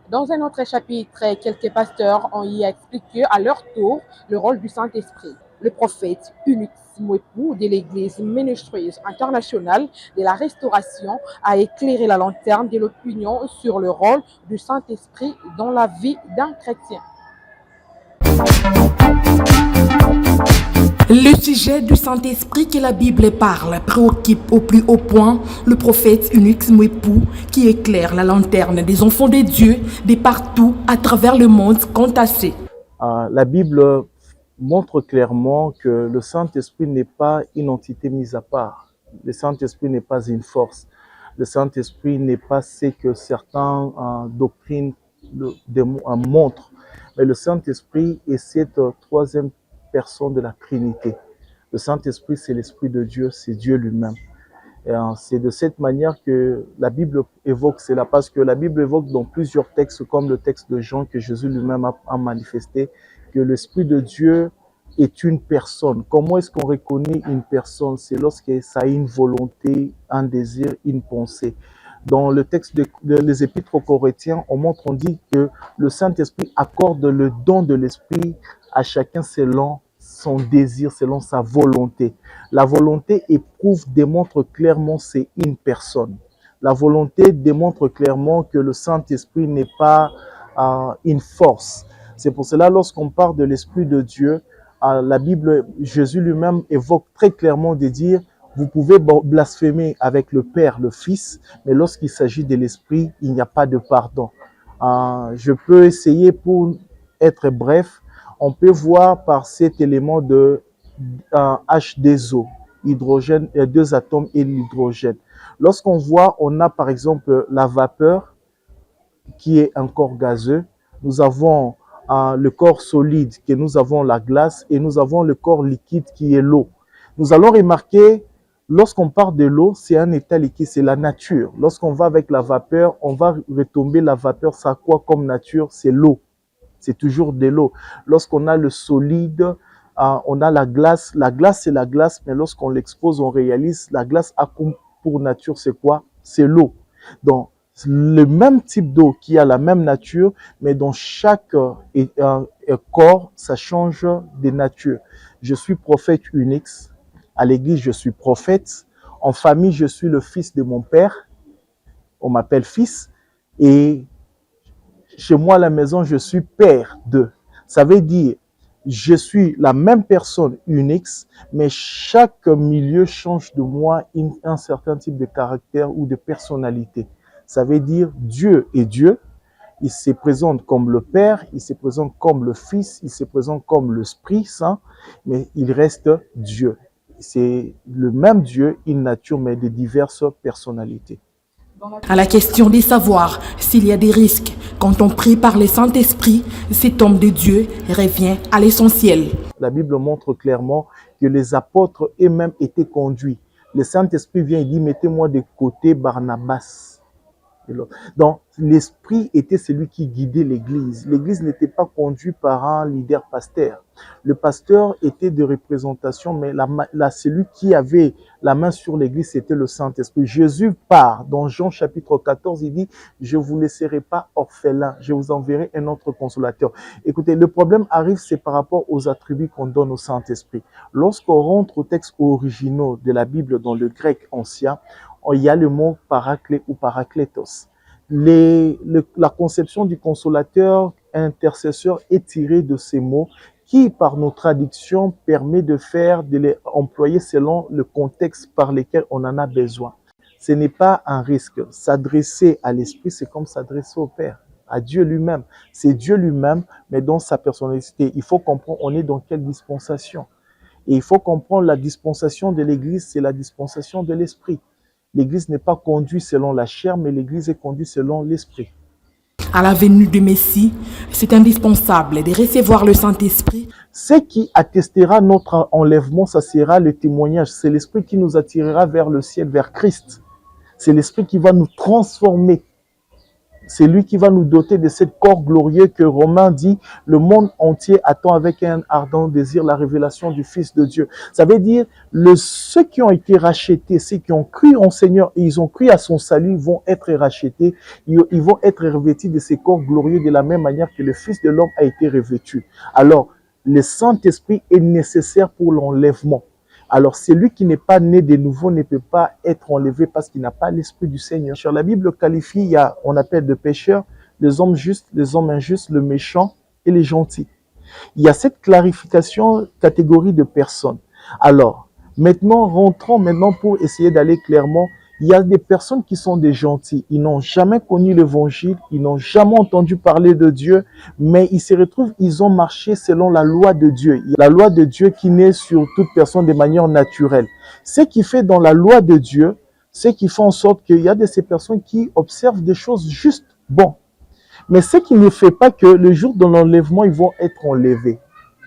Dans un autre chapitre, quelques pasteurs ont y expliqué à leur tour le rôle du Saint-Esprit. Le prophète Unix Mwepu de l'Église Ministries Internationale de la Restauration a éclairé la lanterne de l'opinion sur le rôle du Saint-Esprit dans la vie d'un chrétien. Le sujet du Saint-Esprit que la Bible parle préoccupe au plus haut point le prophète Unix Mwepu qui éclaire la lanterne des enfants de Dieu de partout à travers le monde entassé. La Bible montre clairement que le Saint-Esprit n'est pas une entité mise à part. Le Saint-Esprit n'est pas une force. Le Saint-Esprit n'est pas ce que certaines doctrines montrent. Mais le Saint-Esprit est cette troisième personne de la Trinité. Le Saint-Esprit, c'est l'Esprit de Dieu, c'est Dieu lui-même. Et c'est de cette manière que la Bible évoque cela, parce que la Bible évoque dans plusieurs textes, comme le texte de Jean que Jésus lui-même a manifesté, que l'Esprit de Dieu est une personne. Comment est-ce qu'on reconnaît une personne? C'est lorsque ça a une volonté, un désir, une pensée. Dans le texte des Épîtres aux Corinthiens, on dit que le Saint-Esprit accorde le don de l'Esprit à chacun selon son désir, selon sa volonté. La volonté démontre clairement c'est une personne. La volonté démontre clairement que le Saint-Esprit n'est pas une force. C'est pour cela, lorsqu'on parle de l'Esprit de Dieu, la Bible, Jésus lui-même évoque très clairement de dire, vous pouvez blasphémer avec le Père, le Fils, mais lorsqu'il s'agit de l'Esprit, il n'y a pas de pardon. Je peux essayer pour être bref. On peut voir par cet élément de H2O, hydrogène, deux atomes et l'hydrogène. Lorsqu'on voit, on a par exemple la vapeur qui est un corps gazeux. Nous avons le corps solide, que nous avons la glace, et nous avons le corps liquide qui est l'eau. Nous allons remarquer, lorsqu'on parle de l'eau, c'est un état liquide, c'est la nature. Lorsqu'on va avec la vapeur, on va retomber la vapeur, ça a quoi comme nature? C'est l'eau. C'est toujours de l'eau. Lorsqu'on a le solide, on a la glace. La glace, c'est la glace, mais lorsqu'on l'expose, on réalise, la glace a comme pour nature, c'est quoi? C'est l'eau. Donc, le même type d'eau qui a la même nature, mais dans chaque corps, ça change de nature. Je suis prophète Unix. À l'église, je suis prophète. En famille, je suis le fils de mon père. On m'appelle fils. Et chez moi à la maison, je suis père de. Ça veut dire, je suis la même personne Unix, mais chaque milieu change de moi un certain type de caractère ou de personnalité. Ça veut dire, Dieu est Dieu. Il se présente comme le Père, il se présente comme le Fils, il se présente comme l'Esprit Saint, mais il reste Dieu. C'est le même Dieu, une nature, mais de diverses personnalités. À la question de savoir s'il y a des risques quand on prie par le Saint-Esprit, cet homme de Dieu revient à l'essentiel. La Bible montre clairement que les apôtres eux-mêmes étaient conduits. Le Saint-Esprit vient et dit, mettez-moi de côté Barnabas. Donc, l'Esprit était celui qui guidait l'Église. L'Église n'était pas conduite par un leader pasteur. Le pasteur était de représentation, mais celui qui avait la main sur l'Église, c'était le Saint-Esprit. Jésus part dans Jean chapitre 14, il dit, je ne vous laisserai pas orphelin, je vous enverrai un autre consolateur. Écoutez, le problème arrive, c'est par rapport aux attributs qu'on donne au Saint-Esprit. Lorsqu'on rentre aux textes originaux de la Bible dans le grec ancien, il y a le mot paraclet ou paraclétos. La conception du consolateur intercesseur est tirée de ces mots qui, par nos traductions, permet de les employer selon le contexte par lequel on en a besoin. Ce n'est pas un risque. S'adresser à l'Esprit, c'est comme s'adresser au Père, à Dieu lui-même. C'est Dieu lui-même, mais dans sa personnalité. Il faut comprendre, on est dans quelle dispensation. Et il faut comprendre la dispensation de l'Église, c'est la dispensation de l'Esprit. L'Église n'est pas conduite selon la chair, mais l'Église est conduite selon l'Esprit. À la venue du Messie, c'est indispensable de recevoir le Saint-Esprit. Ce qui attestera notre enlèvement, ça sera le témoignage. C'est l'Esprit qui nous attirera vers le ciel, vers Christ. C'est l'Esprit qui va nous transformer. C'est lui qui va nous doter de ce corps glorieux que Romain dit, le monde entier attend avec un ardent désir la révélation du Fils de Dieu. Ça veut dire, ceux qui ont été rachetés, ceux qui ont cru en Seigneur et ils ont cru à son salut, vont être rachetés, ils vont être revêtus de ces corps glorieux de la même manière que le Fils de l'homme a été revêtu. Alors, le Saint-Esprit est nécessaire pour l'enlèvement. Alors, celui qui n'est pas né de nouveau ne peut pas être enlevé parce qu'il n'a pas l'Esprit du Seigneur. La Bible qualifie, on appelle de pécheurs, les hommes justes, les hommes injustes, le méchant et les gentils. Il y a cette clarification, catégorie de personnes. Alors, rentrons pour essayer d'aller clairement. Il y a des personnes qui sont des gentils. Ils n'ont jamais connu l'évangile, ils n'ont jamais entendu parler de Dieu, mais ils se retrouvent, ils ont marché selon la loi de Dieu. La loi de Dieu qui naît sur toute personne de manière naturelle. Ce qui fait dans la loi de Dieu, ce qui fait en sorte qu'il y a de ces personnes qui observent des choses justes, bon. Mais ce qui ne fait pas que le jour de l'enlèvement, ils vont être enlevés.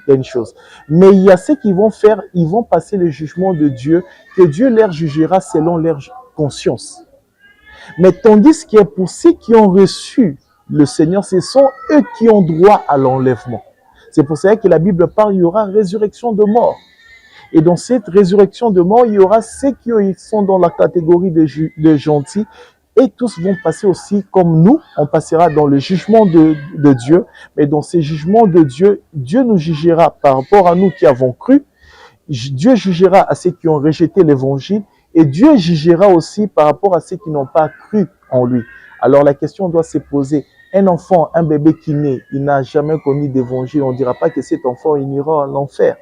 Il y a une chose. Mais il y a ceux qui vont faire, ils vont passer le jugement de Dieu, que Dieu leur jugera selon leur conscience. Mais tandis que pour ceux qui ont reçu le Seigneur, ce sont eux qui ont droit à l'enlèvement. C'est pour ça que la Bible parle, il y aura résurrection de mort. Et dans cette résurrection de mort, il y aura ceux qui sont dans la catégorie de gentils, et tous vont passer aussi comme nous, on passera dans le jugement de Dieu. Mais dans ces jugements de Dieu, Dieu nous jugera par rapport à nous qui avons cru. Dieu jugera à ceux qui ont rejeté l'évangile. Et Dieu jugera aussi par rapport à ceux qui n'ont pas cru en lui. Alors la question doit se poser. Un enfant, un bébé qui naît, il n'a jamais connu d'évangile. On ne dira pas que cet enfant, il ira en enfer.